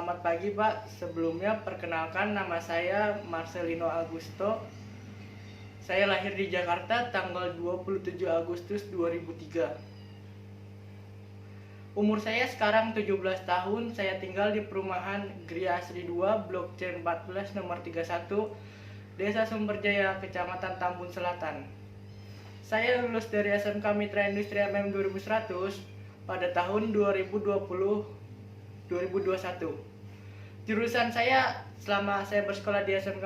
Selamat pagi Pak, sebelumnya perkenalkan nama saya Marcelino Augusto. Saya lahir di Jakarta tanggal 27 Agustus 2003. Umur saya sekarang 17 tahun, saya tinggal di perumahan Gria Asri 2, Blok C 14, nomor 31, Desa Sumberjaya, Kecamatan Tambun Selatan. Saya lulus dari SMK Mitra Industri MM 2100 pada tahun 2021. Jurusan saya selama saya bersekolah di SMK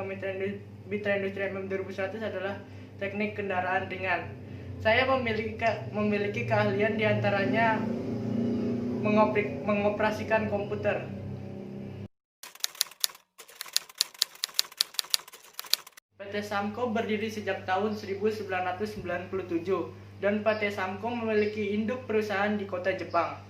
Mitra Industri MM 2100 adalah Teknik Kendaraan Ringan. Saya memiliki keahlian diantaranya mengoperasikan komputer. PT Samko berdiri sejak tahun 1997 dan PT Samko memiliki induk perusahaan di kota Jepang.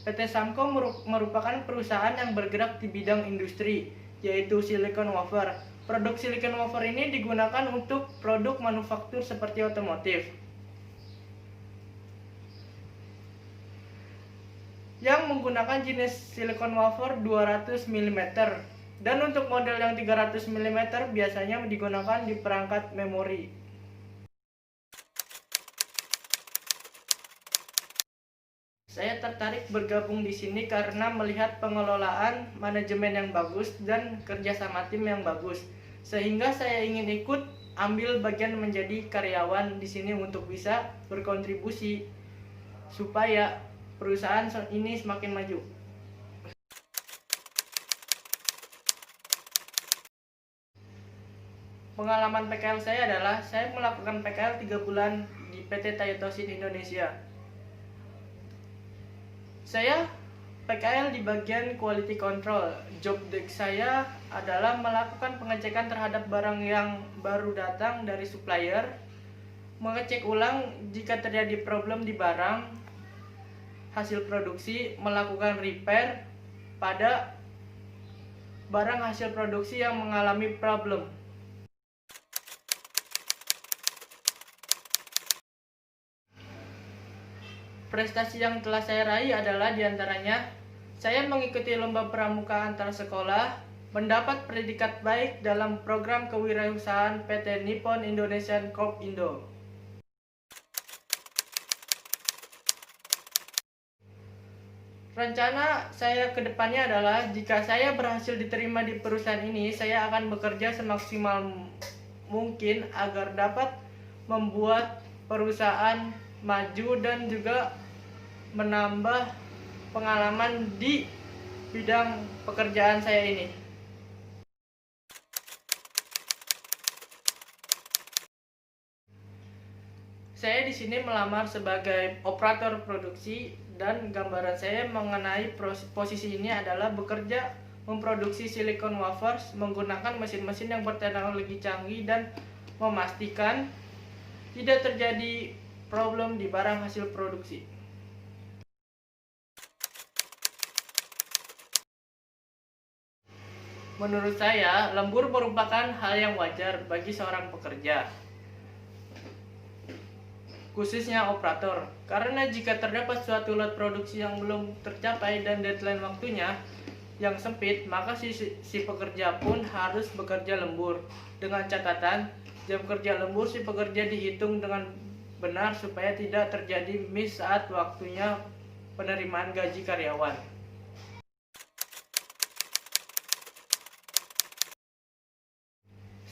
PT Samko merupakan perusahaan yang bergerak di bidang industri, yaitu silicon wafer. Produk silicon wafer ini digunakan untuk produk manufaktur seperti otomotif, yang menggunakan jenis silicon wafer 200 mm. Dan untuk model yang 300 mm biasanya digunakan di perangkat memori. Saya tertarik bergabung di sini karena melihat pengelolaan manajemen yang bagus dan kerjasama tim yang bagus. Sehingga saya ingin ikut ambil bagian menjadi karyawan di sini untuk bisa berkontribusi supaya perusahaan ini semakin maju. Pengalaman PKL saya adalah saya melakukan PKL 3 bulan di PT Tayotosin Indonesia. Saya PKL di bagian quality control. Job desk saya adalah melakukan pengecekan terhadap barang yang baru datang dari supplier, mengecek ulang jika terjadi problem di barang hasil produksi, melakukan repair pada barang hasil produksi yang mengalami problem. Prestasi yang telah saya raih adalah diantaranya saya mengikuti lomba pramuka antar sekolah, mendapat predikat baik dalam program kewirausahaan PT Nippon Indonesian Corp Indo. Rencana saya ke depannya adalah jika saya berhasil diterima di perusahaan ini, saya akan bekerja semaksimal mungkin agar dapat membuat perusahaan maju dan juga menambah pengalaman di bidang pekerjaan saya ini. Saya di sini melamar sebagai operator produksi dan gambaran saya mengenai posisi ini adalah bekerja memproduksi silicon wafers menggunakan mesin-mesin yang berteknologi canggih dan memastikan tidak terjadi problem di barang hasil produksi. Menurut saya, lembur merupakan hal yang wajar bagi seorang pekerja, khususnya operator, karena jika terdapat suatu lot produksi yang belum tercapai dan deadline waktunya yang sempit, maka si pekerja pun harus bekerja lembur. Dengan catatan, jam kerja lembur si pekerja dihitung dengan benar supaya tidak terjadi miss saat waktunya penerimaan gaji karyawan.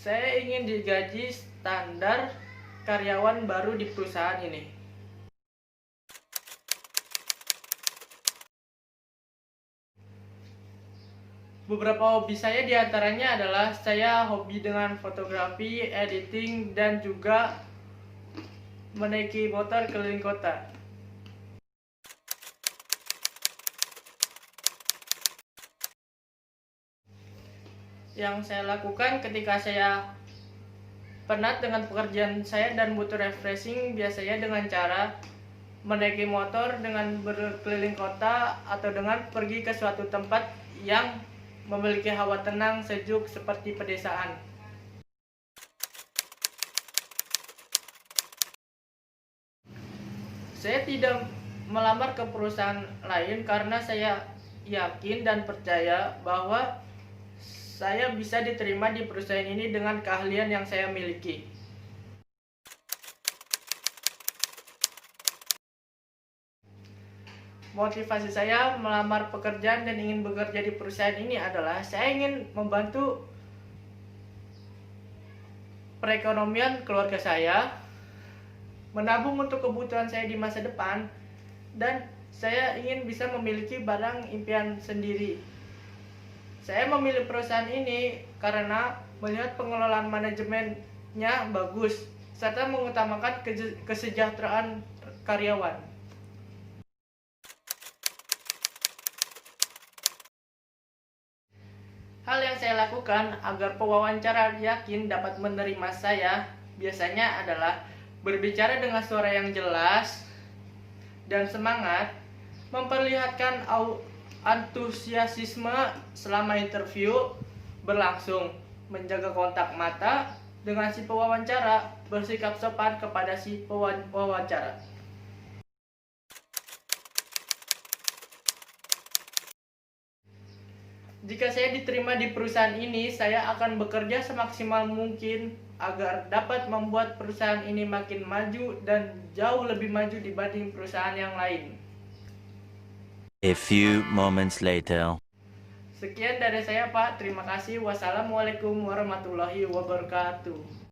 Saya ingin digaji standar karyawan baru di perusahaan ini. Beberapa hobi saya diantaranya adalah saya hobi dengan fotografi, editing, dan juga menaiki motor keliling kota. Yang saya lakukan ketika saya penat dengan pekerjaan saya dan butuh refreshing biasanya dengan cara menaiki motor dengan berkeliling kota atau dengan pergi ke suatu tempat yang memiliki hawa tenang sejuk seperti pedesaan. Saya tidak melamar ke perusahaan lain karena saya yakin dan percaya bahwa saya bisa diterima di perusahaan ini dengan keahlian yang saya miliki. Motivasi saya melamar pekerjaan dan ingin bekerja di perusahaan ini adalah saya ingin membantu perekonomian keluarga saya, menabung untuk kebutuhan saya di masa depan, dan saya ingin bisa memiliki barang impian sendiri. Saya memilih perusahaan ini karena melihat pengelolaan manajemennya bagus, serta mengutamakan kesejahteraan karyawan. Hal yang saya lakukan agar pewawancara yakin dapat menerima saya biasanya adalah berbicara dengan suara yang jelas dan semangat, memperlihatkan antusiasme selama interview berlangsung, menjaga kontak mata dengan si pewawancara, bersikap sopan kepada si pewawancara. Jika saya diterima di perusahaan ini, saya akan bekerja semaksimal mungkin agar dapat membuat perusahaan ini makin maju dan jauh lebih maju dibanding perusahaan yang lain. A few moments later. Sekian dari saya, Pak. Terima kasih. Wassalamualaikum warahmatullahi wabarakatuh.